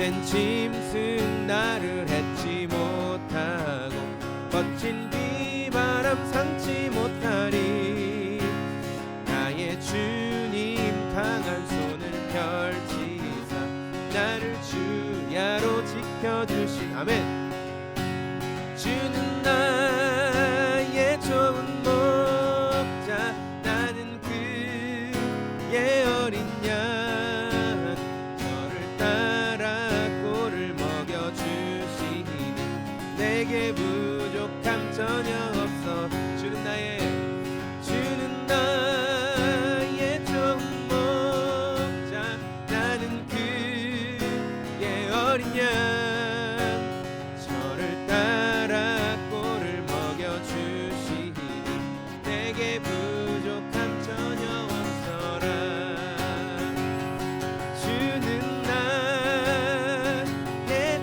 센 짐승 나를 해치 못하고 거친 비바람 상치 못하리. 나의 주님 강한 손을 펼치사 나를 주야로 지켜주신 아멘. 주는 나의 좋은 목자 나는 그의 어린 양. 저를 따라 꼴을 먹여주시니 내게 부족함 전혀 없어. 주는 나의 좋은 목자 나는 그의 어린 양. 저를 따라 꼴을 먹여주시니 내게 부족함 전혀 없어라. 주는 나의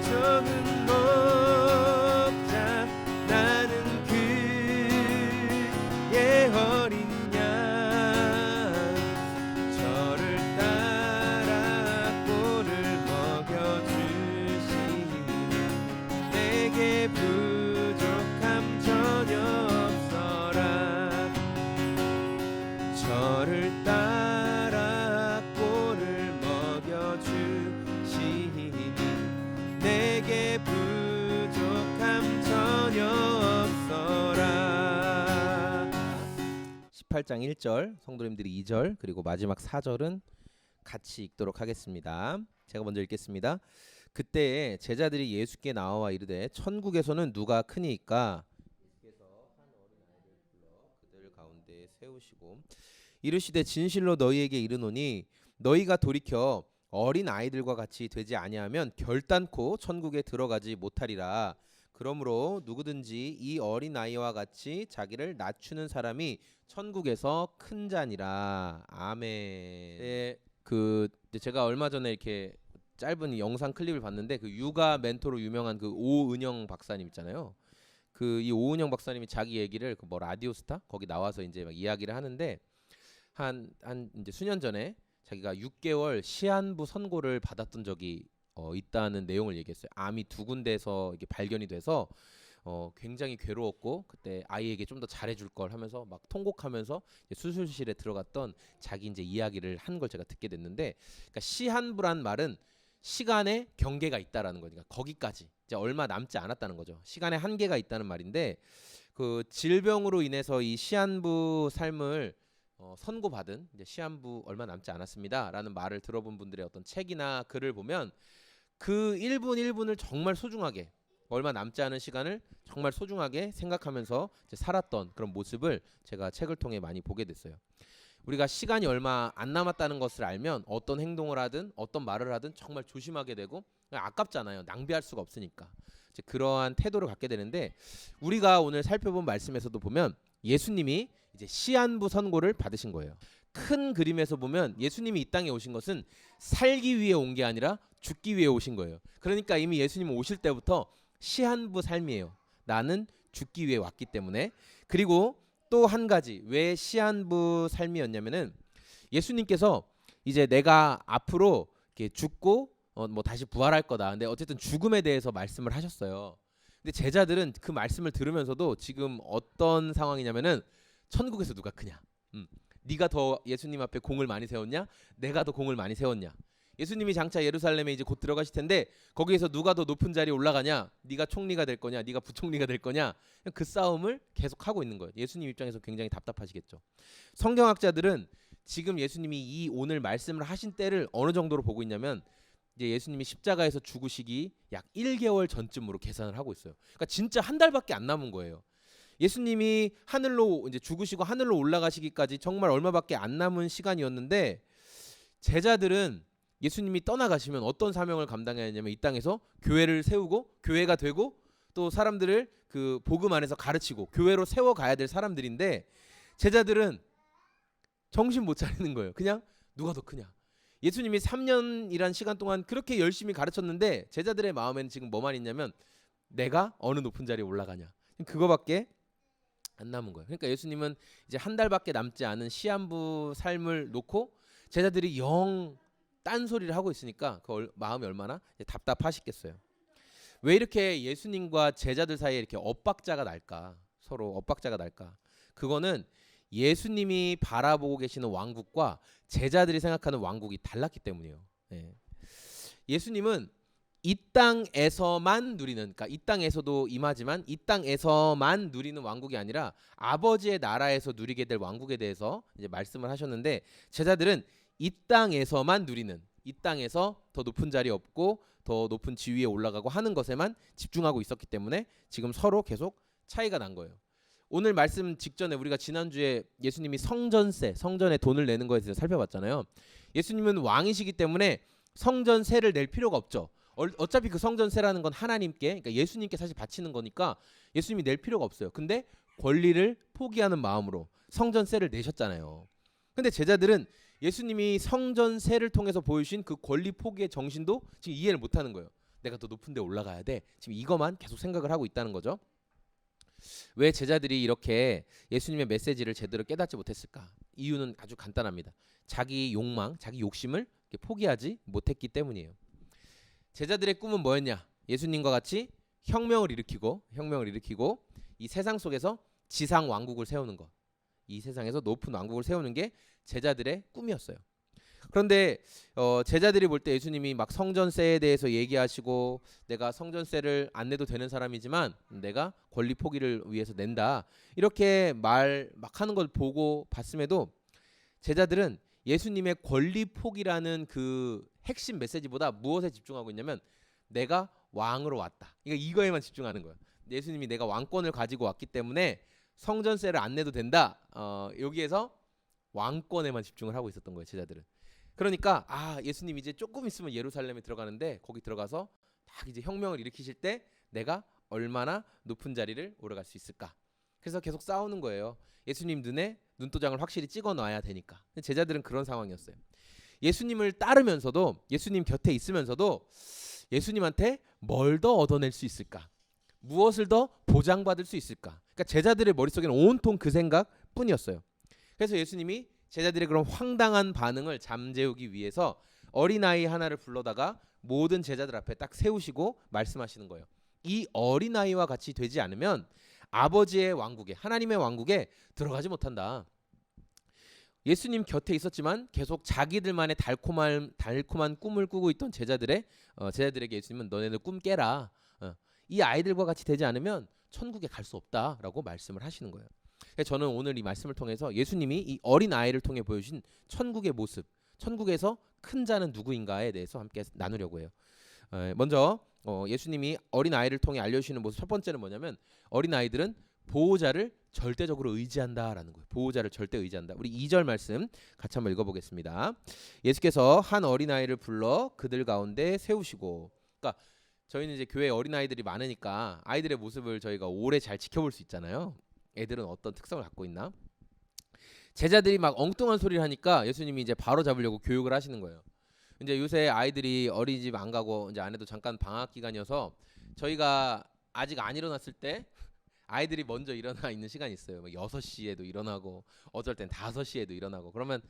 좋은 목자 나는 그의 어린 양. 저를 따라 꼴을 먹여주시니 내게 부족함 전혀 없어라. 저를 따라 꼴을 먹여주시니 내게 부족함 전혀 없어라. 18장 1절 성도님들이 2절 그리고 마지막 4절은 같이 읽도록 하겠습니다. 제가 먼저 읽겠습니다. 그때 제자들이 예수께 나와 이르되 천국에서는 누가 크니까? 예수께서 한 어린아이를 불러 그들 가운데 세우시고 이르시되 진실로 너희에게 이르노니 너희가 돌이켜 어린 아이들과 같이 되지 아니하면 결단코 천국에 들어가지 못하리라. 그러므로 누구든지 이 어린 아이와 같이 자기를 낮추는 사람이 천국에서 큰 자니라. 아멘. 네, 제가 얼마 전에 이렇게 짧은 영상 클립을 봤는데 그 육아 멘토로 유명한 그 오은영 박사님 있잖아요. 그 이 오은영 박사님이 자기 얘기를 그 뭐 라디오스타 거기 나와서 이제 막 이야기를 하는데 한 이제 수년 전에 자기가 6개월 시한부 선고를 받았던 적이 있다는 내용을 얘기했어요. 암이 2군데에서 이게 발견이 돼서 굉장히 괴로웠고 그때 아이에게 좀 더 잘해줄 걸 하면서 막 통곡하면서 이제 수술실에 들어갔던 자기 이제 이야기를 한 걸 제가 듣게 됐는데, 그러니까 시한부란 말은 시간에 경계가 있다라는 거니까 거기까지 이제 얼마 남지 않았다는 거죠. 시간에 한계가 있다는 말인데 그 질병으로 인해서 이 시한부 삶을 선고받은 이제 시한부 얼마 남지 않았습니다라는 말을 들어본 분들의 어떤 책이나 글을 보면 그 1분 1분을 정말 소중하게 얼마 남지 않은 시간을 정말 소중하게 생각하면서 이제 살았던 그런 모습을 제가 책을 통해 많이 보게 됐어요. 우리가 시간이 얼마 안 남았다는 것을 알면 어떤 행동을 하든 어떤 말을 하든 정말 조심하게 되고 아깝잖아요. 낭비할 수가 없으니까. 이제 그러한 태도를 갖게 되는데 우리가 오늘 살펴본 말씀에서도 보면 예수님이 이제 시한부 선고를 받으신 거예요. 큰 그림에서 보면 예수님이 이 땅에 오신 것은 살기 위해 온 게 아니라 죽기 위해 오신 거예요. 그러니까 이미 예수님 오실 때부터 시한부 삶이에요. 나는 죽기 위해 왔기 때문에. 그리고 또 한 가지 왜 시한부 삶이었냐면은 예수님께서 이제 내가 앞으로 이렇게 죽고 뭐 다시 부활할 거다. 근데 어쨌든 죽음에 대해서 말씀을 하셨어요. 근데 제자들은 그 말씀을 들으면서도 지금 어떤 상황이냐면은 천국에서 누가 크냐? 네가 더 예수님 앞에 공을 많이 세웠냐? 내가 더 공을 많이 세웠냐? 예수님이 장차 예루살렘에 이제 곧 들어가실 텐데 거기에서 누가 더 높은 자리에 올라가냐? 네가 총리가 될 거냐? 네가 부총리가 될 거냐? 그 싸움을 계속 하고 있는 거예요. 예수님 입장에서 굉장히 답답하시겠죠. 성경학자들은 지금 예수님이 이 오늘 말씀을 하신 때를 어느 정도로 보고 있냐면 이제 예수님이 십자가에서 죽으시기 약 1개월 전쯤으로 계산을 하고 있어요. 그러니까 진짜 한 달밖에 안 남은 거예요. 예수님이 하늘로 이제 죽으시고 하늘로 올라가시기까지 정말 얼마밖에 안 남은 시간이었는데 제자들은 예수님이 떠나가시면 어떤 사명을 감당해야 하냐면 이 땅에서 교회를 세우고 교회가 되고 또 사람들을 그 복음 안에서 가르치고 교회로 세워가야 될 사람들인데 제자들은 정신 못 차리는 거예요. 그냥 누가 더 크냐. 예수님이 3년이란 시간 동안 그렇게 열심히 가르쳤는데 제자들의 마음에는 지금 뭐만 있냐면 내가 어느 높은 자리에 올라가냐. 그거밖에 안 남은 거예요. 그러니까 예수님은 이제 한 달밖에 남지 않은 시한부 삶을 놓고 제자들이 영 딴소리를 하고 있으니까 그 마음이 얼마나 답답하시겠어요. 왜 이렇게 예수님과 제자들 사이에 이렇게 엇박자가 날까? 서로 엇박자가 날까? 그거는 예수님이 바라보고 계시는 왕국과 제자들이 생각하는 왕국이 달랐기 때문이에요. 예. 예수님은 이 땅에서만 누리는, 그러니까 이 땅에서도 임하지만 이 땅에서만 누리는 왕국이 아니라 아버지의 나라에서 누리게 될 왕국에 대해서 이제 말씀을 하셨는데, 제자들은 이 땅에서만 누리는, 이 땅에서 더 높은 자리 없고 더 높은 지위에 올라가고 하는 것에만 집중하고 있었기 때문에 지금 서로 계속 차이가 난 거예요. 오늘 말씀 직전에 우리가 지난주에 예수님이 성전세, 성전에 돈을 내는 것에 대해서 살펴봤잖아요. 예수님은 왕이시기 때문에 성전세를 낼 필요가 없죠. 어차피 그 성전세라는 건 하나님께, 그러니까 예수님께 사실 바치는 거니까 예수님이 낼 필요가 없어요. 근데 권리를 포기하는 마음으로 성전세를 내셨잖아요. 근데 제자들은 예수님이 성전세를 통해서 보여주신 그 권리 포기의 정신도 지금 이해를 못하는 거예요. 내가 더 높은 데 올라가야 돼. 지금 이것만 계속 생각을 하고 있다는 거죠. 왜 제자들이 이렇게 예수님의 메시지를 제대로 깨닫지 못했을까? 이유는 아주 간단합니다. 자기 욕망, 자기 욕심을 포기하지 못했기 때문이에요. 제자들의 꿈은 뭐였냐? 예수님과 같이 혁명을 일으키고 이 세상 속에서 지상 왕국을 세우는 것. 이 세상에서 높은 왕국을 세우는 게 제자들의 꿈이었어요. 그런데 제자들이 볼 때 예수님이 막 성전세에 대해서 얘기하시고, 내가 성전세를 안 내도 되는 사람이지만 내가 권리 포기를 위해서 낸다, 이렇게 말 막 하는 걸 보고 봤음에도 제자들은 예수님의 권리 포기라는 그 핵심 메시지보다 무엇에 집중하고 있냐면, 내가 왕으로 왔다, 이거에만 집중하는 거예요. 예수님이 내가 왕권을 가지고 왔기 때문에 성전세를 안 내도 된다, 여기에서 왕권에만 집중을 하고 있었던 거예요, 제자들은. 그러니까 예수님 이제 조금 있으면 예루살렘에 들어가는데, 거기 들어가서 딱 이제 혁명을 일으키실 때 내가 얼마나 높은 자리를 오르갈 수 있을까. 그래서 계속 싸우는 거예요. 예수님 눈에 눈도장을 확실히 찍어 놔야 되니까. 제자들은 그런 상황이었어요. 예수님을 따르면서도, 예수님 곁에 있으면서도 예수님한테 뭘 더 얻어낼 수 있을까, 무엇을 더 보장받을 수 있을까. 그러니까 제자들의 머릿속에는 온통 그 생각뿐이었어요. 그래서 예수님이 제자들의 그런 황당한 반응을 잠재우기 위해서 어린아이 하나를 불러다가 모든 제자들 앞에 딱 세우시고 말씀하시는 거예요. 이 어린아이와 같이 되지 않으면 아버지의 왕국에, 하나님의 왕국에 들어가지 못한다. 예수님 곁에 있었지만 계속 자기들만의 달콤한 꿈을 꾸고 있던 제자들에게 예수님은 너네들 꿈 깨라. 이 아이들과 같이 되지 않으면 천국에 갈 수 없다라고 말씀을 하시는 거예요. 저는 오늘 이 말씀을 통해서 예수님이 이 어린 아이를 통해 보여주신 천국의 모습, 천국에서 큰 자는 누구인가에 대해서 함께 나누려고 해요. 먼저 예수님이 어린 아이를 통해 알려주시는 모습, 첫 번째는 뭐냐면, 어린 아이들은 보호자를 절대적으로 의지한다라는 거예요. 보호자를 절대 의지한다. 우리 2절 말씀 같이 한번 읽어보겠습니다. 예수께서 한 어린아이를 불러 그들 가운데 세우시고, 그러니까 저희는 이제 교회에 어린아이들이 많으니까 아이들의 모습을 저희가 오래 잘 지켜볼 수 있잖아요. 애들은 어떤 특성을 갖고 있나? 제자들이 막 엉뚱한 소리를 하니까 예수님이 이제 바로 잡으려고 교육을 하시는 거예요. 이제 요새 아이들이 어린이집 안 가고 이제 안 해도 잠깐 방학 기간이어서 저희가 아직 안 일어났을 때 아이들이 먼저 일어나 있는 시간이 있어요. 6시에도 일어나고 어쩔 땐 5시에도 일어나고. 그러면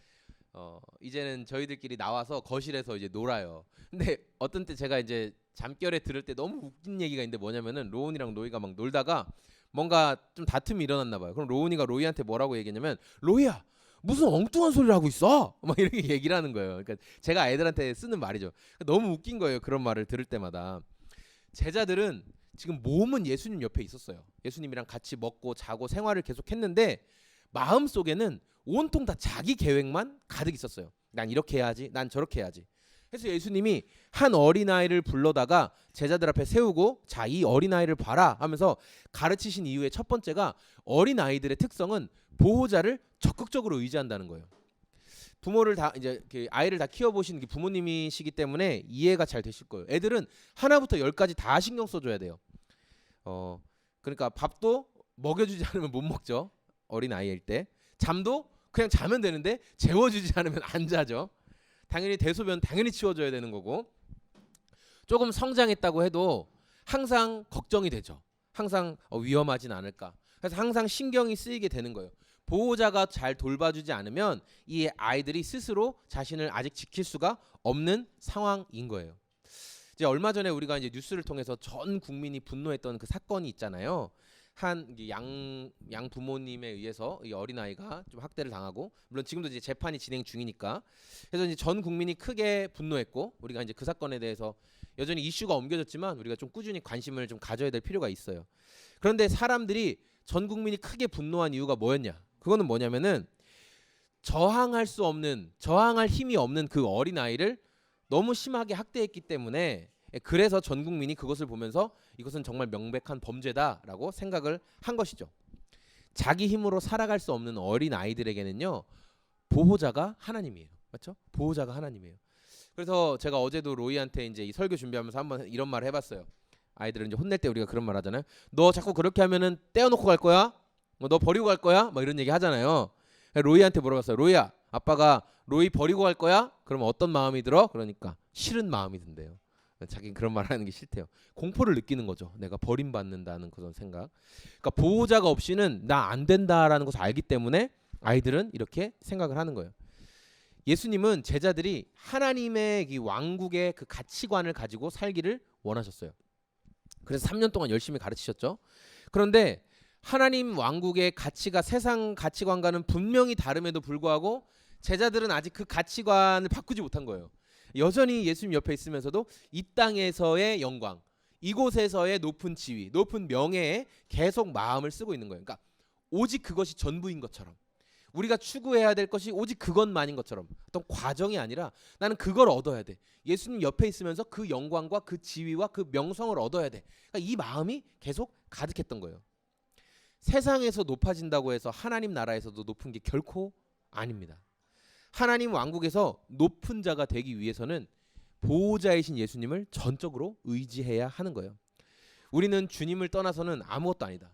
이제는 저희들끼리 나와서 거실에서 이제 놀아요. 근데 어떤 때 제가 이제 잠결에 들을 때 너무 웃긴 얘기가 있는데, 뭐냐면은 로운이랑 로이가 막 놀다가 뭔가 좀 다툼이 일어났나 봐요. 그럼 로운이가 로이한테 뭐라고 얘기했냐면, 로이야 무슨 엉뚱한 소리를 하고 있어? 막 이렇게 얘기를 하는 거예요. 그러니까 제가 애들한테 쓰는 말이죠. 너무 웃긴 거예요, 그런 말을 들을 때마다. 제자들은 지금 몸은 예수님 옆에 있었어요. 예수님이랑 같이 먹고 자고 생활을 계속 했는데 마음속에는 온통 다 자기 계획만 가득 있었어요. 난 이렇게 해야지, 난 저렇게 해야지. 그래서 예수님이 한 어린아이를 불러다가 제자들 앞에 세우고, 자, 이 어린아이를 봐라 하면서 가르치신 이유의 첫 번째가, 어린아이들의 특성은 보호자를 적극적으로 의지한다는 거예요. 부모를 다 이제 아이를 다 키워보신 부모님이시기 때문에 이해가 잘 되실 거예요. 애들은 하나부터 10까지 다 신경 써줘야 돼요. 그러니까 밥도 먹여주지 않으면 못 먹죠. 어린아이일 때. 잠도 그냥 자면 되는데 재워주지 않으면 안 자죠. 당연히 대소변 당연히 치워줘야 되는 거고, 조금 성장했다고 해도 항상 걱정이 되죠. 항상 위험하진 않을까. 그래서 항상 신경이 쓰이게 되는 거예요. 보호자가 잘 돌봐주지 않으면 이 아이들이 스스로 자신을 아직 지킬 수가 없는 상황인 거예요. 이제 얼마 전에 우리가 이제 뉴스를 통해서 전 국민이 분노했던 그 사건이 있잖아요. 한 양 부모님에 의해서 이 어린아이가 좀 학대를 당하고, 물론 지금도 이제 재판이 진행 중이니까, 그래서 이제 전 국민이 크게 분노했고, 우리가 이제 그 사건에 대해서 여전히 이슈가 옮겨졌지만 우리가 좀 꾸준히 관심을 좀 가져야 될 필요가 있어요. 그런데 사람들이 전 국민이 크게 분노한 이유가 뭐였냐? 그거는 뭐냐면은 저항할 수 없는, 저항할 힘이 없는 그 어린아이를 너무 심하게 학대했기 때문에, 그래서 전 국민이 그것을 보면서 이것은 정말 명백한 범죄다라고 생각을 한 것이죠. 자기 힘으로 살아갈 수 없는 어린 아이들에게는요, 보호자가 하나님이에요. 맞죠? 보호자가 하나님이에요. 그래서 제가 어제도 로이한테 이제 이 설교 준비하면서 한번 이런 말을 해봤어요. 아이들은 이제 혼낼 때 우리가 그런 말 하잖아요. 너 자꾸 그렇게 하면은 떼어놓고 갈 거야? 너 버리고 갈 거야? 막 이런 얘기 하잖아요. 로이한테 물어봤어요. 로이야, 아빠가 로이 버리고 갈 거야? 그러면 어떤 마음이 들어? 그러니까 싫은 마음이 든대요. 자기는 그런 말 하는 게 싫대요. 공포를 느끼는 거죠. 내가 버림받는다는 그런 생각. 그러니까 보호자가 없이는 나 안 된다라는 것을 알기 때문에 아이들은 이렇게 생각을 하는 거예요. 예수님은 제자들이 하나님의 이 왕국의 그 가치관을 가지고 살기를 원하셨어요. 그래서 3년 동안 열심히 가르치셨죠. 그런데 하나님 왕국의 가치가 세상 가치관과는 분명히 다름에도 불구하고 제자들은 아직 그 가치관을 바꾸지 못한 거예요. 여전히 예수님 옆에 있으면서도 이 땅에서의 영광, 이곳에서의 높은 지위, 높은 명예에 계속 마음을 쓰고 있는 거예요. 그러니까 오직 그것이 전부인 것처럼, 우리가 추구해야 될 것이 오직 그것만인 것처럼, 어떤 과정이 아니라 나는 그걸 얻어야 돼. 예수님 옆에 있으면서 그 영광과 그 지위와 그 명성을 얻어야 돼. 그러니까 이 마음이 계속 가득했던 거예요. 세상에서 높아진다고 해서 하나님 나라에서도 높은 게 결코 아닙니다. 하나님 왕국에서 높은 자가 되기 위해서는 보호자이신 예수님을 전적으로 의지해야 하는 거예요. 우리는 주님을 떠나서는 아무것도 아니다.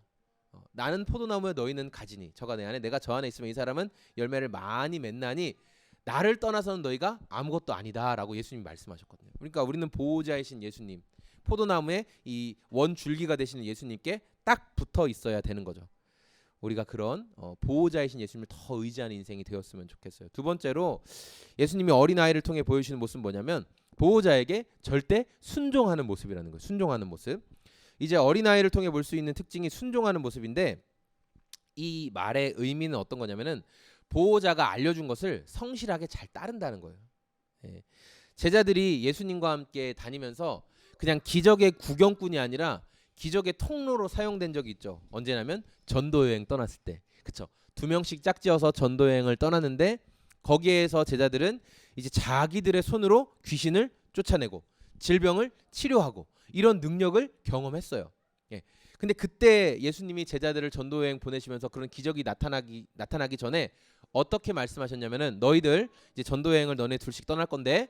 나는 포도나무에 너희는 가지니 저가 내 안에 내가 저 안에 있으면 이 사람은 열매를 많이 맺나니 나를 떠나서는 너희가 아무것도 아니다라고 예수님이 말씀하셨거든요. 그러니까 우리는 보호자이신 예수님, 포도나무의 이 원줄기가 되시는 예수님께 딱 붙어 있어야 되는 거죠. 우리가 그런 보호자이신 예수님을 더 의지하는 인생이 되었으면 좋겠어요. 두 번째로 예수님이 어린아이를 통해 보여주시는 모습은 뭐냐면 보호자에게 절대 순종하는 모습이라는 거예요. 순종하는 모습. 이제 어린아이를 통해 볼 수 있는 특징이 순종하는 모습인데, 이 말의 의미는 어떤 거냐면은 보호자가 알려준 것을 성실하게 잘 따른다는 거예요. 예. 제자들이 예수님과 함께 다니면서 그냥 기적의 구경꾼이 아니라 기적의 통로로 사용된 적이 있죠. 언제냐면 전도여행 떠났을 때. 그쵸? 2명씩 짝지어서 전도여행을 떠났는데 거기에서 제자들은 이제 자기들의 손으로 귀신을 쫓아내고 질병을 치료하고 이런 능력을 경험했어요. 예. 근데 그때 예수님이 제자들을 전도여행 보내시면서 그런 기적이 나타나기 전에 어떻게 말씀하셨냐면은 너희들 이제 전도여행을 너네 둘씩 떠날 건데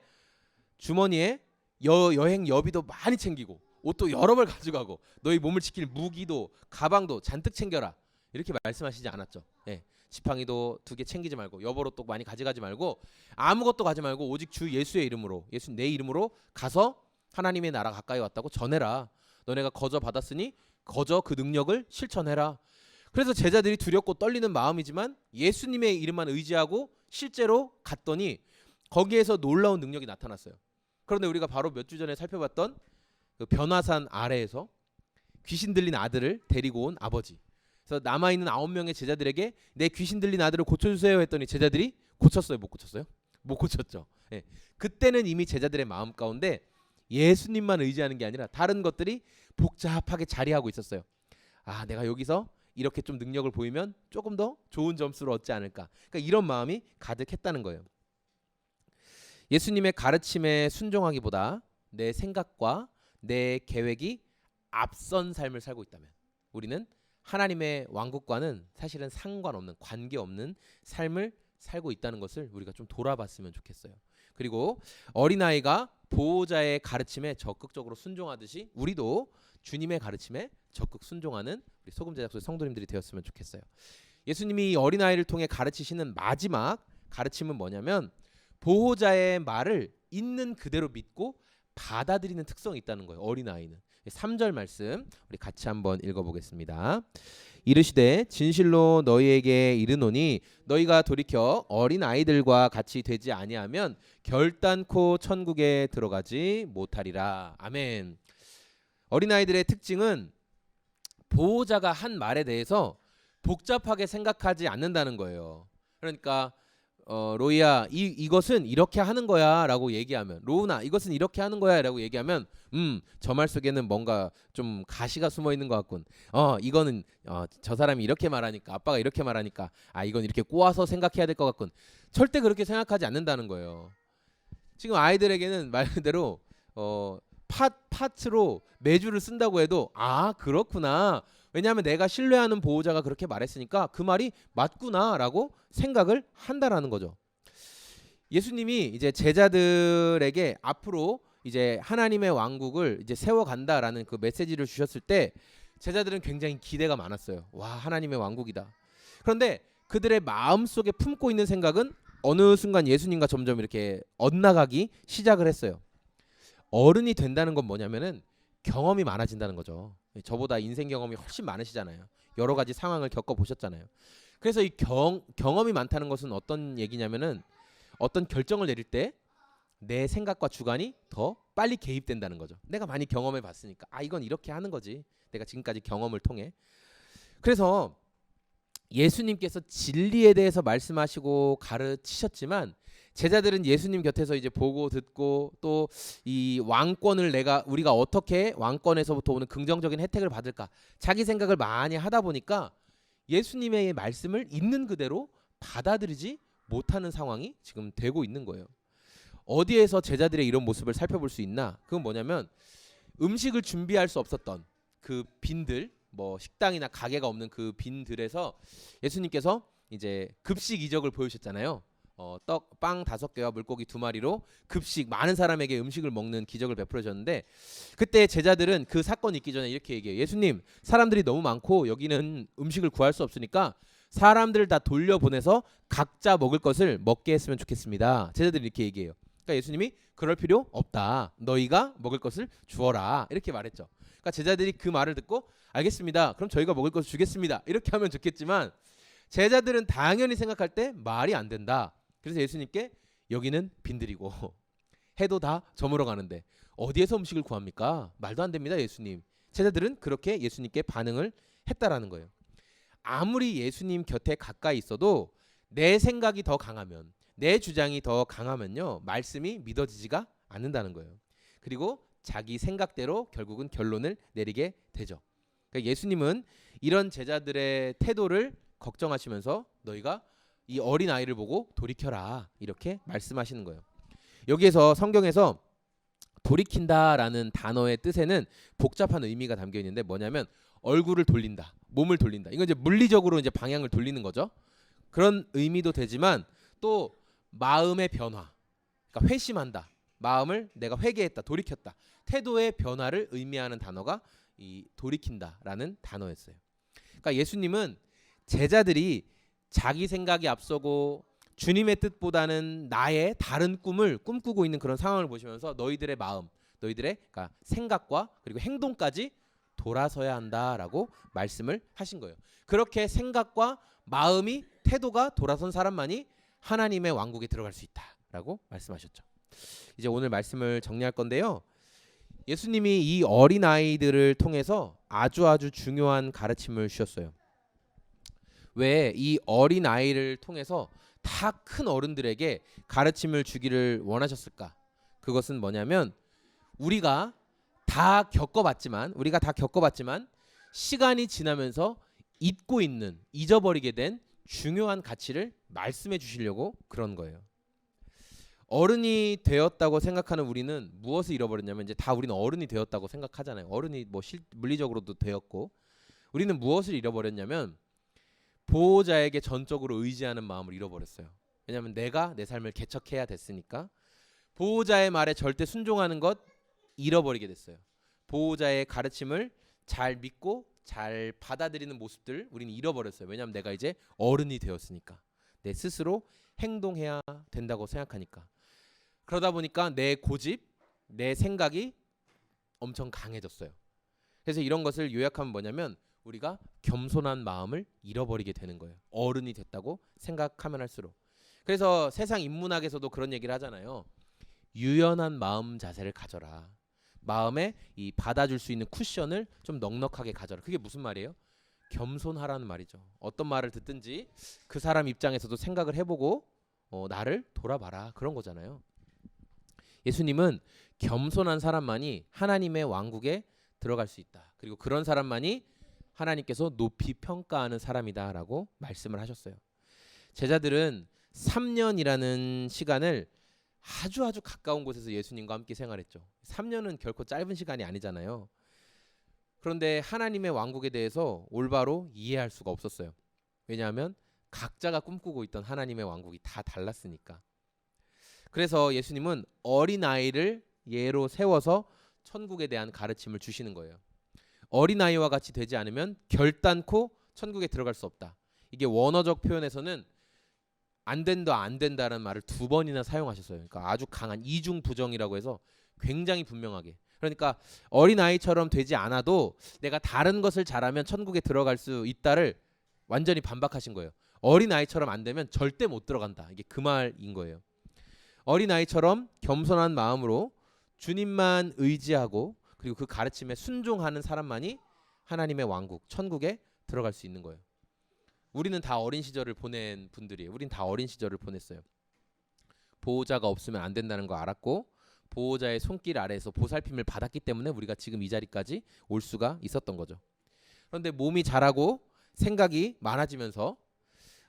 주머니에 여행 여비도 많이 챙기고 옷도 여러 벌 가져가고 너희 몸을 지킬 무기도 가방도 잔뜩 챙겨라, 이렇게 말씀하시지 않았죠. 예. 지팡이도 2개 챙기지 말고 여벌옷도 많이 가져가지 말고 아무것도 가지 말고 오직 주 예수의 이름으로, 예수 내 이름으로 가서 하나님의 나라 가까이 왔다고 전해라. 너네가 거저 받았으니 거저 그 능력을 실천해라. 그래서 제자들이 두렵고 떨리는 마음이지만 예수님의 이름만 의지하고 실제로 갔더니 거기에서 놀라운 능력이 나타났어요. 그런데 우리가 바로 몇 주 전에 살펴봤던 그 변화산 아래에서 귀신 들린 아들을 데리고 온 아버지. 그래서 남아있는 9명의 제자들에게 내 귀신 들린 아들을 고쳐주세요 했더니 제자들이 고쳤어요? 못 고쳤어요? 못 고쳤죠. 예. 그때는 이미 제자들의 마음 가운데 예수님만 의지하는 게 아니라 다른 것들이 복잡하게 자리하고 있었어요. 아, 내가 여기서 이렇게 좀 능력을 보이면 조금 더 좋은 점수를 얻지 않을까. 그러니까 이런 마음이 가득했다는 거예요. 예수님의 가르침에 순종하기보다 내 생각과 내 계획이 앞선 삶을 살고 있다면 우리는 하나님의 왕국과는 사실은 상관없는, 관계없는 삶을 살고 있다는 것을 우리가 좀 돌아봤으면 좋겠어요. 그리고 어린아이가 보호자의 가르침에 적극적으로 순종하듯이 우리도 주님의 가르침에 적극 순종하는 우리 소금제작소의 성도님들이 되었으면 좋겠어요. 예수님이 어린아이를 통해 가르치시는 마지막 가르침은 뭐냐면 보호자의 말을 있는 그대로 믿고 받아들이는 특성이 있다는 거예요. 어린아이는 3절 말씀 우리 같이 한번 읽어보겠습니다. 이르시되 진실로 너희에게 이르노니 너희가 돌이켜 어린 아이들과 같이 되지 아니하면 결단코 천국에 들어가지 못하리라. 아멘. 어린 아이들의 특징은 보호자가 한 말에 대해서 복잡하게 생각하지 않는다는 거예요. 그러니까 로이야 이것은 이렇게 하는 거야 라고 얘기하면, 로우나 이것은 이렇게 하는 거야 라고 얘기하면 저 말 속에는 뭔가 좀 가시가 숨어 있는 것 같군. 이거는 저 사람이 이렇게 말하니까, 아빠가 이렇게 말하니까 이건 이렇게 꼬아서 생각해야 될 것 같군. 절대 그렇게 생각하지 않는다는 거예요. 지금 아이들에게는 말 그대로 파트로 매주를 쓴다고 해도 그렇구나, 왜냐하면 내가 신뢰하는 보호자가 그렇게 말했으니까 그 말이 맞구나라고 생각을 한다라는 거죠. 예수님이 이제 제자들에게 앞으로 이제 하나님의 왕국을 이제 세워간다라는 그 메시지를 주셨을 때 제자들은 굉장히 기대가 많았어요. 와, 하나님의 왕국이다. 그런데 그들의 마음속에 품고 있는 생각은 어느 순간 예수님과 점점 이렇게 엇나가기 시작을 했어요. 어른이 된다는 건 뭐냐면은 경험이 많아진다는 거죠. 저보다 인생 경험이 훨씬 많으시잖아요. 여러 가지 상황을 겪어보셨잖아요. 그래서 이 경험이 많다는 것은 어떤 얘기냐면은 어떤 결정을 내릴 때 내 생각과 주관이 더 빨리 개입된다는 거죠. 내가 많이 경험해 봤으니까 이건 이렇게 하는 거지, 내가 지금까지 경험을 통해. 그래서 예수님께서 진리에 대해서 말씀하시고 가르치셨지만 제자들은 예수님 곁에서 이제 보고 듣고 또 이 왕권을 우리가 어떻게 왕권에서부터 오는 긍정적인 혜택을 받을까, 자기 생각을 많이 하다 보니까 예수님의 말씀을 있는 그대로 받아들이지 못하는 상황이 지금 되고 있는 거예요. 어디에서 제자들의 이런 모습을 살펴볼 수 있나? 그건 뭐냐면 음식을 준비할 수 없었던 그 빈들, 뭐 식당이나 가게가 없는 그 빈들에서 예수님께서 이제 급식 이적을 보여주셨잖아요. 빵 5개와 물고기 2마리로 급식, 많은 사람에게 음식을 먹는 기적을 베풀어 줬는데, 그때 제자들은 그 사건이 있기 전에 이렇게 얘기해요. 예수님, 사람들이 너무 많고 여기는 음식을 구할 수 없으니까 사람들을 다 돌려보내서 각자 먹을 것을 먹게 했으면 좋겠습니다. 제자들이 이렇게 얘기해요. 그러니까 예수님이 그럴 필요 없다, 너희가 먹을 것을 주어라, 이렇게 말했죠. 그러니까 제자들이 그 말을 듣고 알겠습니다, 그럼 저희가 먹을 것을 주겠습니다, 이렇게 하면 좋겠지만 제자들은 당연히 생각할 때 말이 안 된다. 그래서 예수님께 여기는 빈들이고 해도 다 저물어 가는데 어디에서 음식을 구합니까? 말도 안 됩니다, 예수님. 제자들은 그렇게 예수님께 반응을 했다라는 거예요. 아무리 예수님 곁에 가까이 있어도 내 생각이 더 강하면, 내 주장이 더 강하면요, 말씀이 믿어지지가 않는다는 거예요. 그리고 자기 생각대로 결국은 결론을 내리게 되죠. 그러니까 예수님은 이런 제자들의 태도를 걱정하시면서 너희가 이 어린 아이를 보고 돌이켜라, 이렇게 말씀하시는 거예요. 여기에서 성경에서 돌이킨다라는 단어의 뜻에는 복잡한 의미가 담겨 있는데 뭐냐면 얼굴을 돌린다, 몸을 돌린다. 이건 이제 물리적으로 이제 방향을 돌리는 거죠. 그런 의미도 되지만 또 마음의 변화, 그러니까 회심한다, 마음을 내가 회개했다, 돌이켰다, 태도의 변화를 의미하는 단어가 이 돌이킨다라는 단어였어요. 그러니까 예수님은 제자들이 자기 생각이 앞서고 주님의 뜻보다는 나의 다른 꿈을 꿈꾸고 있는 그런 상황을 보시면서 너희들의 마음, 너희들의 그러니까 생각과 그리고 행동까지 돌아서야 한다라고 말씀을 하신 거예요. 그렇게 생각과 마음이, 태도가 돌아선 사람만이 하나님의 왕국에 들어갈 수 있다라고 말씀하셨죠. 이제 오늘 말씀을 정리할 건데요. 예수님이 이 어린 아이들을 통해서 아주 중요한 가르침을 주셨어요. 왜 이 어린 아이를 통해서 다 큰 어른들에게 가르침을 주기를 원하셨을까? 그것은 뭐냐면 우리가 다 겪어봤지만 시간이 지나면서 잊어버리게 된 중요한 가치를 말씀해 주시려고 그런 거예요. 어른이 되었다고 생각하는 우리는 무엇을 잃어버렸냐면, 이제 다 우리는 어른이 되었다고 생각하잖아요. 어른이 뭐 물리적으로도 되었고, 우리는 무엇을 잃어버렸냐면 보호자에게 전적으로 의지하는 마음을 잃어버렸어요. 왜냐하면 내가 내 삶을 개척해야 됐으니까 보호자의 말에 절대 순종하는 것 잃어버리게 됐어요. 보호자의 가르침을 잘 믿고 잘 받아들이는 모습들 우리는 잃어버렸어요. 왜냐하면 내가 이제 어른이 되었으니까, 내 스스로 행동해야 된다고 생각하니까. 그러다 보니까 내 고집, 내 생각이 엄청 강해졌어요. 그래서 이런 것을 요약하면 뭐냐면 우리가 겸손한 마음을 잃어버리게 되는 거예요. 어른이 됐다고 생각하면 할수록. 그래서 세상 인문학에서도 그런 얘기를 하잖아요. 유연한 마음 자세를 가져라. 마음에 이 받아줄 수 있는 쿠션을 좀 넉넉하게 가져라. 그게 무슨 말이에요? 겸손하라는 말이죠. 어떤 말을 듣든지 그 사람 입장에서도 생각을 해보고 나를 돌아봐라. 그런 거잖아요. 예수님은 겸손한 사람만이 하나님의 왕국에 들어갈 수 있다. 그리고 그런 사람만이 하나님께서 높이 평가하는 사람이다라고 말씀을 하셨어요. 제자들은 3년이라는 시간을 아주 가까운 곳에서 예수님과 함께 생활했죠. 3년은 결코 짧은 시간이 아니잖아요. 그런데 하나님의 왕국에 대해서 올바로 이해할 수가 없었어요. 왜냐하면 각자가 꿈꾸고 있던 하나님의 왕국이 다 달랐으니까. 그래서 예수님은 어린아이를 예로 세워서 천국에 대한 가르침을 주시는 거예요. 어린아이와 같이 되지 않으면 결단코 천국에 들어갈 수 없다. 이게 원어적 표현에서는 안 된다라는 말을 2번이나 사용하셨어요. 그러니까 아주 강한 이중부정이라고 해서 굉장히 분명하게. 그러니까 어린아이처럼 되지 않아도 내가 다른 것을 잘하면 천국에 들어갈 수 있다를 완전히 반박하신 거예요. 어린아이처럼 안 되면 절대 못 들어간다. 이게 그 말인 거예요. 어린아이처럼 겸손한 마음으로 주님만 의지하고 그리고 그 가르침에 순종하는 사람만이 하나님의 왕국, 천국에 들어갈 수 있는 거예요. 우리는 다 어린 시절을 보낸 분들이에요. 우린 다 어린 시절을 보냈어요. 보호자가 없으면 안 된다는 거 알았고 보호자의 손길 아래에서 보살핌을 받았기 때문에 우리가 지금 이 자리까지 올 수가 있었던 거죠. 그런데 몸이 자라고 생각이 많아지면서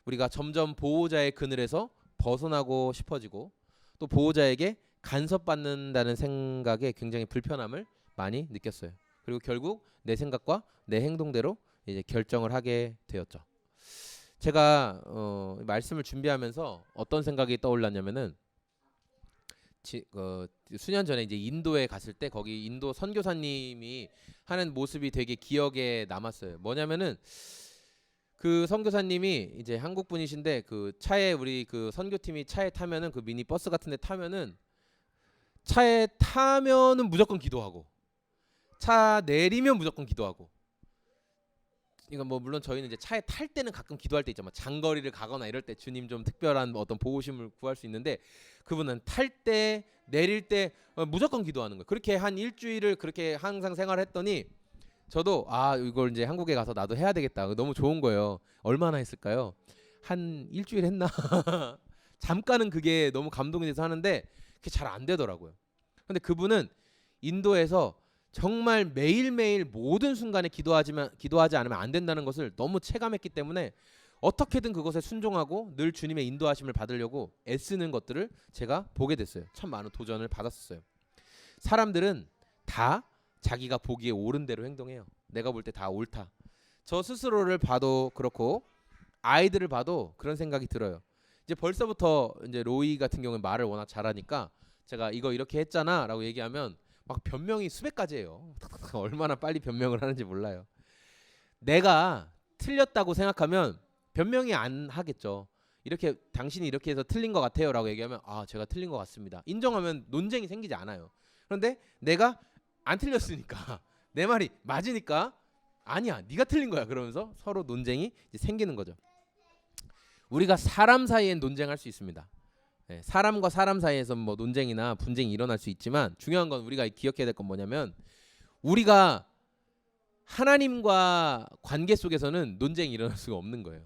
우리가 점점 보호자의 그늘에서 벗어나고 싶어지고 또 보호자에게 간섭받는다는 생각에 굉장히 불편함을 많이 느꼈어요. 그리고 결국 내 생각과 내 행동대로 이제 결정을 하게 되었죠. 제가 말씀을 준비하면서 어떤 생각이 떠올랐냐면은 수년 전에 이제 인도에 갔을 때 거기 인도 선교사님이 하는 모습이 되게 기억에 남았어요. 뭐냐면은 그 선교사님이 이제 한국 분이신데 그 차에 우리 그 선교팀이 차에 타면은 그 미니 버스 같은 데 타면은 차에 타면은 무조건 기도하고 차 내리면 무조건 기도하고. 이건 뭐 물론 저희는 이제 차에 탈 때는 가끔 기도할 때 있죠. 뭐 장거리를 가거나 이럴 때 주님 좀 특별한 어떤 보호심을 구할 수 있는데 그분은 탈 때 내릴 때 무조건 기도하는 거예요. 그렇게 한 일주일을 그렇게 항상 생활했더니 저도 이걸 이제 한국에 가서 나도 해야 되겠다. 너무 좋은 거예요. 얼마나 했을까요? 한 일주일 했나? 잠깐은 그게 너무 감동이 돼서 하는데 그게 잘 안 되더라고요. 근데 그분은 인도에서 정말 매일매일 모든 순간에 기도하지 않으면 안 된다는 것을 너무 체감했기 때문에 어떻게든 그것에 순종하고 늘 주님의 인도하심을 받으려고 애쓰는 것들을 제가 보게 됐어요. 참 많은 도전을 받았었어요. 사람들은 다 자기가 보기에 옳은 대로 행동해요. 내가 볼 때 다 옳다. 저 스스로를 봐도 그렇고 아이들을 봐도 그런 생각이 들어요. 이제 벌써부터 이제 로이 같은 경우는 말을 워낙 잘하니까 제가 이거 이렇게 했잖아라고 얘기하면 막 변명이 수백 가지예요. 얼마나 빨리 변명을 하는지 몰라요. 내가 틀렸다고 생각하면 변명이 안 하겠죠. 이렇게 당신이 이렇게 해서 틀린 것 같아요라고 얘기하면 제가 틀린 것 같습니다. 인정하면 논쟁이 생기지 않아요. 그런데 내가 안 틀렸으니까 내 말이 맞으니까 아니야 네가 틀린 거야 그러면서 서로 논쟁이 이제 생기는 거죠. 우리가 사람 사이엔 논쟁할 수 있습니다. 사람과 사람 사이에서 뭐 논쟁이나 분쟁이 일어날 수 있지만 중요한 건 우리가 기억해야 될 건 뭐냐면 우리가 하나님과 관계 속에서는 논쟁이 일어날 수가 없는 거예요.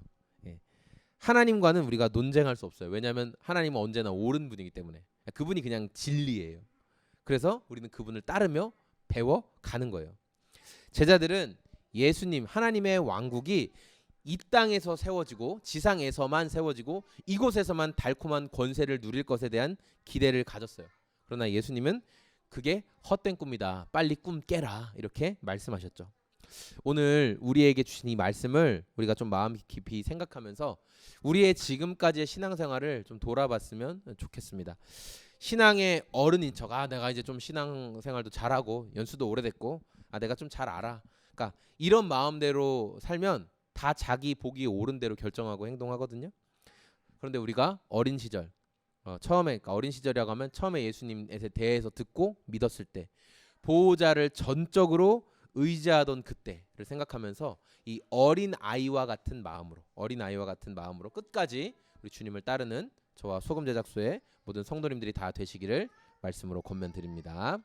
하나님과는 우리가 논쟁할 수 없어요. 왜냐하면 하나님은 언제나 옳은 분이기 때문에 그분이 그냥 진리예요. 그래서 우리는 그분을 따르며 배워가는 거예요. 제자들은 예수님 하나님의 왕국이 이 땅에서 세워지고 지상에서만 세워지고 이곳에서만 달콤한 권세를 누릴 것에 대한 기대를 가졌어요. 그러나 예수님은 그게 헛된 꿈이다. 빨리 꿈 깨라. 이렇게 말씀하셨죠. 오늘 우리에게 주신 이 말씀을 우리가 좀 마음 깊이 생각하면서 우리의 지금까지의 신앙생활을 좀 돌아봤으면 좋겠습니다. 신앙의 어른인 척, 내가 이제 좀 신앙생활도 잘하고 연수도 오래됐고 내가 좀 잘 알아. 그러니까 이런 마음대로 살면 다 자기 보기 옳은 대로 결정하고 행동하거든요. 그런데 우리가 어린 시절 처음에 그러니까 어린 시절이라고 하면 처음에 예수님에 대해서 듣고 믿었을 때 보호자를 전적으로 의지하던 그때를 생각하면서 이 어린 아이와 같은 마음으로 끝까지 우리 주님을 따르는 저와 소금 제작소의 모든 성도님들이 다 되시기를 말씀으로 권면드립니다.